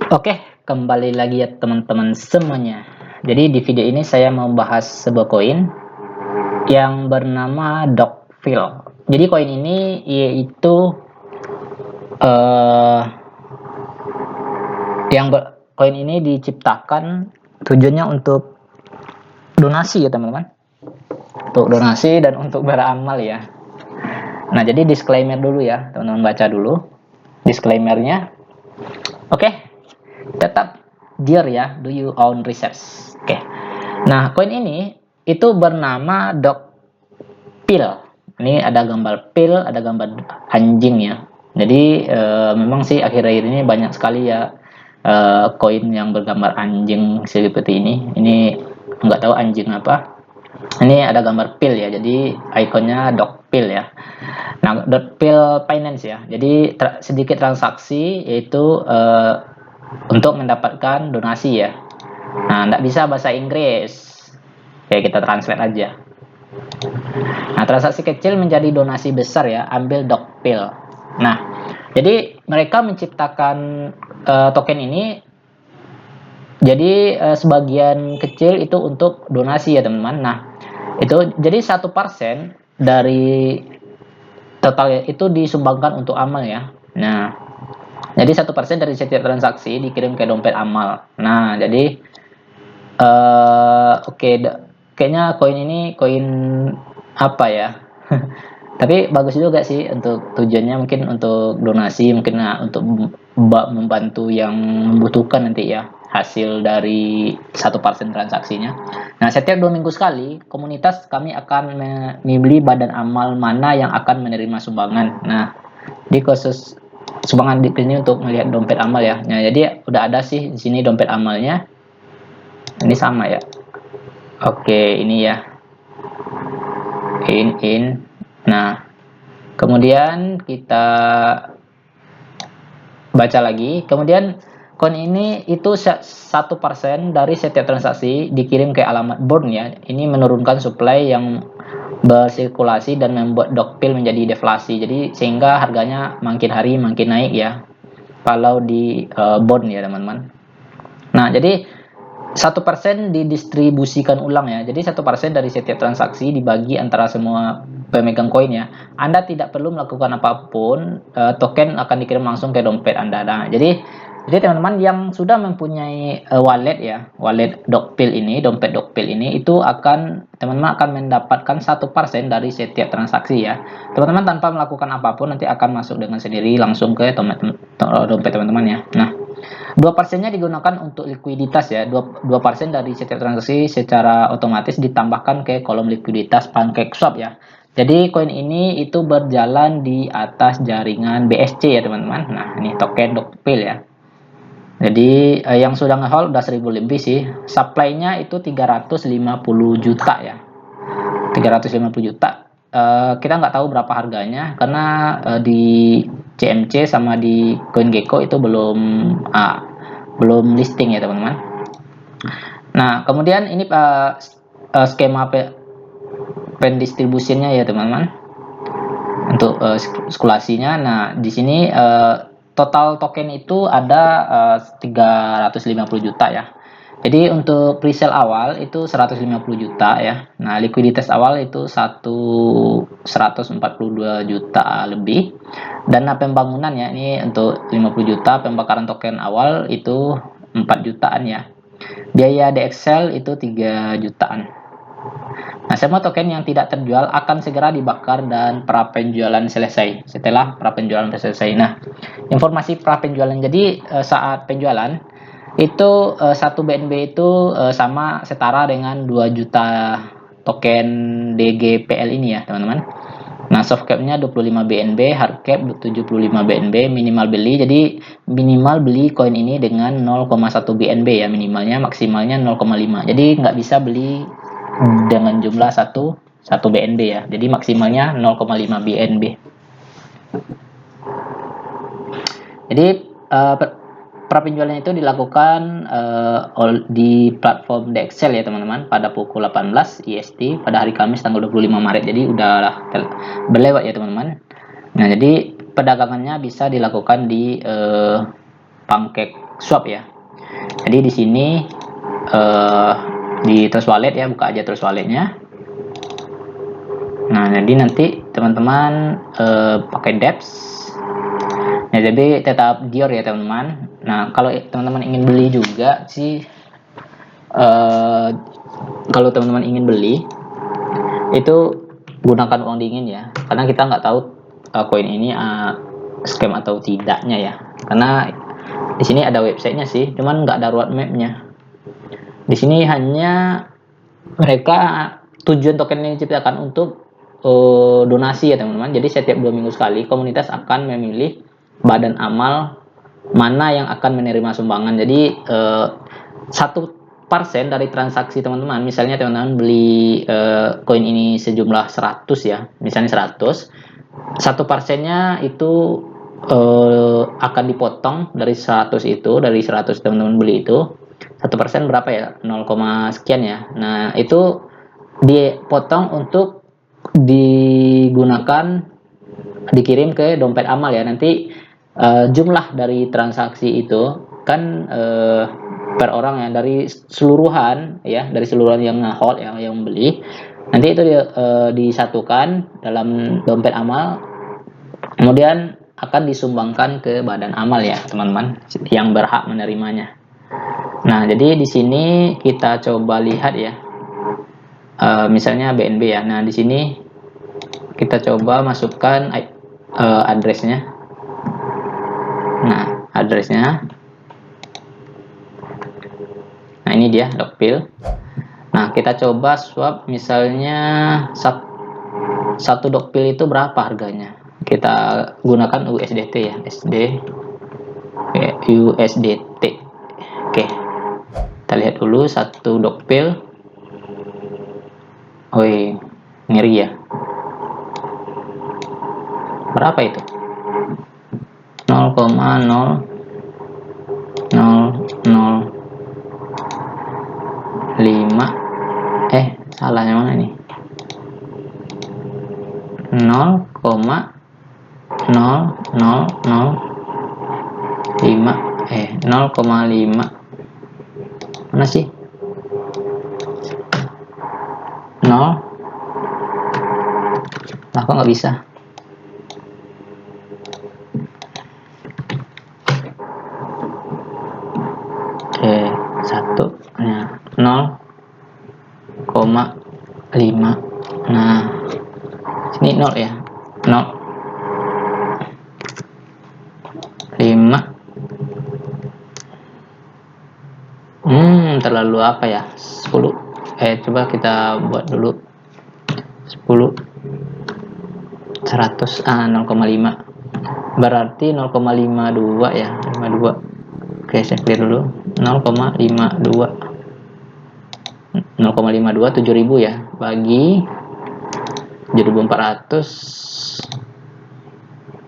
Oke, kembali lagi ya teman-teman semuanya. Jadi di video ini saya mau bahas sebuah koin yang bernama Dogville. Jadi koin ini yaitu eh koin ini diciptakan tujuannya untuk donasi ya teman-teman. Untuk donasi dan untuk beramal ya. Nah, jadi disclaimer dulu ya, teman-teman baca dulu disclaimernya. Oke, tetap dear ya, do you own research. Oke. Nah, koin ini itu bernama Dogpile. Ini ada gambar pil, ada gambar anjing ya. Jadi memang sih akhir-akhir ini banyak sekali ya koin yang bergambar anjing seperti ini. Ini nggak tahu anjing apa. Ini ada gambar pil ya. Jadi ikonnya Dogpile ya. Nah, Dogpile Finance ya. Jadi sedikit transaksi yaitu untuk mendapatkan donasi ya. Nah, nggak bisa bahasa Inggris. Oke, kita translate aja. Nah, transaksi kecil menjadi donasi besar ya, ambil Dogpile. Nah, jadi mereka menciptakan token ini. Jadi sebagian kecil itu untuk donasi ya teman-teman. Nah, itu jadi 1% dari total itu disumbangkan untuk amal ya. Nah, jadi 1% dari setiap transaksi dikirim ke dompet amal. Nah, jadi oke, kayaknya koin ini koin apa ya? Tapi bagus juga sih untuk tujuannya mungkin untuk donasi, mungkin untuk membantu yang membutuhkan nanti ya hasil dari 1% transaksinya. Nah, setiap 2 minggu sekali, komunitas kami akan memilih badan amal mana yang akan menerima sumbangan. Nah, di khusus sumbangan di sini untuk melihat dompet amal ya. Nah, jadi udah ada sih di sini dompet amalnya. Ini sama ya. Oke, ini ya. In. Nah, kemudian kita baca lagi. Kemudian koin ini itu 1% dari setiap transaksi dikirim ke alamat burn ya. Ini menurunkan supply yang bersirkulasi dan membuat Dogpile menjadi deflasi. Jadi sehingga harganya makin hari makin naik ya. Kalau di burn ya teman-teman. Nah, jadi 1% didistribusikan ulang ya. Jadi 1% dari setiap transaksi dibagi antara semua pemegang koin ya. Anda tidak perlu melakukan apapun, token akan dikirim langsung ke dompet Anda. Nah, jadi teman-teman yang sudah mempunyai wallet ya, wallet Dogpile ini, dompet Dogpile ini itu akan teman-teman akan mendapatkan 1% dari setiap transaksi ya. Teman-teman tanpa melakukan apapun nanti akan masuk dengan sendiri langsung ke dompet teman-teman ya. Nah, 2%-nya digunakan untuk likuiditas ya. 2% dari setiap transaksi secara otomatis ditambahkan ke kolom likuiditas PancakeSwap ya. Jadi koin ini itu berjalan di atas jaringan BSC ya teman-teman. Nah, ini token Dogpile ya. Jadi yang sudah ngehold udah 1000 lebih sih. Supply-nya itu 350 juta ya. 350 juta. Kita nggak tahu berapa harganya karena di CMC sama di CoinGecko itu belum listing ya teman-teman. Nah, kemudian ini skema pendistribusinya ya teman-teman untuk sirkulasinya. Nah, di sini total token itu ada 350 juta ya. Jadi untuk presale awal itu 150 juta ya. Nah, likuiditas awal itu 142 juta lebih. Dana pembangunan ya, ini untuk 50 juta, pembakaran token awal itu 4 jutaan ya. Biaya DXL itu 3 jutaan. Nah, semua token yang tidak terjual akan segera dibakar dan pra penjualan selesai. Setelah pra penjualan selesai. Nah, informasi pra penjualan. Jadi saat penjualan itu 1 BNB itu sama setara dengan 2 juta token DGPL ini ya, teman-teman. Nah, soft cap-nya 25 BNB, hard cap 75 BNB, minimal beli. Jadi minimal beli koin ini dengan 0,1 BNB ya minimalnya, maksimalnya 0,5. Jadi nggak bisa beli dengan jumlah 1 BNB ya. Jadi maksimalnya 0,5 BNB. Jadi pra penjualan itu dilakukan di platform DXL ya teman-teman pada pukul 18 IST pada hari Kamis tanggal 25 Maret. Jadi udah berlewat ya teman-teman. Nah, jadi perdagangannya bisa dilakukan di PancakeSwap ya. Jadi di sini di Trust Wallet ya, buka aja Trust Walletnya. Nah, jadi nanti teman-teman pakai DEX. Nah, jadi tetap Dior ya teman-teman. Nah, kalau teman-teman ingin beli juga sih, kalau teman-teman ingin beli itu gunakan uang dingin ya, karena kita nggak tahu koin ini scam atau tidaknya ya. Karena di sini ada websitenya sih, cuman nggak ada roadmapnya. Di sini hanya mereka tujuan token ini diciptakan untuk donasi ya teman-teman. Jadi setiap 2 minggu sekali komunitas akan memilih badan amal mana yang akan menerima sumbangan. Jadi 1% dari transaksi teman-teman, misalnya teman-teman beli koin ini sejumlah 100 ya, misalnya 100, 1%-nya itu akan dipotong dari 100 itu, dari 100 teman-teman beli itu 1% berapa ya, 0, sekian ya. Nah, itu dipotong untuk digunakan dikirim ke dompet amal ya. Nanti jumlah dari transaksi itu kan per orang ya, dari seluruhan ya, dari seluruhan yang hold yang beli, nanti itu disatukan dalam dompet amal, kemudian akan disumbangkan ke badan amal ya teman-teman yang berhak menerimanya. Nah, jadi di sini kita coba lihat ya, misalnya BNB ya. Nah, di sini kita coba masukkan addressnya. Nah, addressnya. Nah, ini dia Dokpil. Nah, kita coba swap misalnya satu Dokpil itu berapa harganya. Kita gunakan USDT ya, USDT. Oke. Kita lihat dulu satu Dokpil. Wih, ngeri ya. Berapa itu? 0,0005 salah yang mana nih? 0,0005 0,5 mana sih? 0 lah, kok nggak bisa? Oke, 1 ya, 0,5. Nah, sini 0 ya, 0,5. Terlalu apa ya, 10. Coba kita buat dulu 10, 100, 0,5 berarti 0,52 ya, 52. Oke, saya clear dulu. 0,52 7.000 ya, bagi 7.400,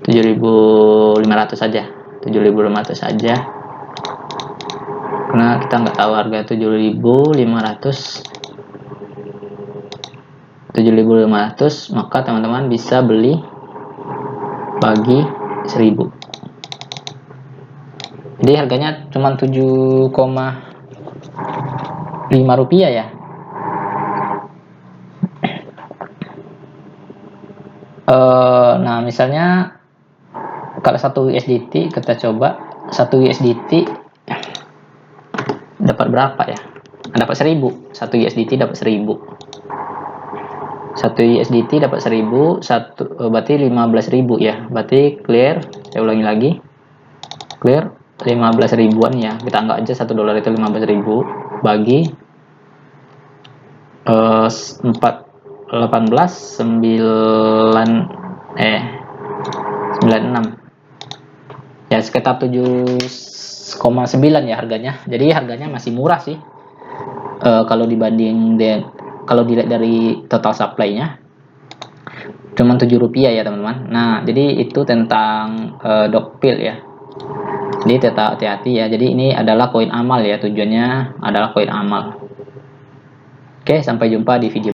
7.500 saja, 7.500 saja, karena kita nggak tahu harga 7.500, maka teman-teman bisa beli bagi 1.000. Jadi harganya cuma 7,5 rupiah ya. Nah, misalnya kalau 1 USDT, kita coba 1 USDT dapat berapa ya? Dapat 1.000. 1 USDT dapat 1.000. 1 USDT dapat 1.000, berarti 15.000 ya. Berarti clear, saya ulangi lagi. Clear 15 ribuan ya. Kita anggap aja $1 itu 15.000 bagi 18, 96 ya, sekitar 7,9 ya harganya. Jadi harganya masih murah sih kalau dilihat dari total supply-nya, cuma 7 rupiah ya teman-teman. Nah, jadi itu tentang Dokpil ya. Jadi tetap hati-hati ya. Jadi ini adalah koin amal ya, tujuannya adalah koin amal. Oke, sampai jumpa di video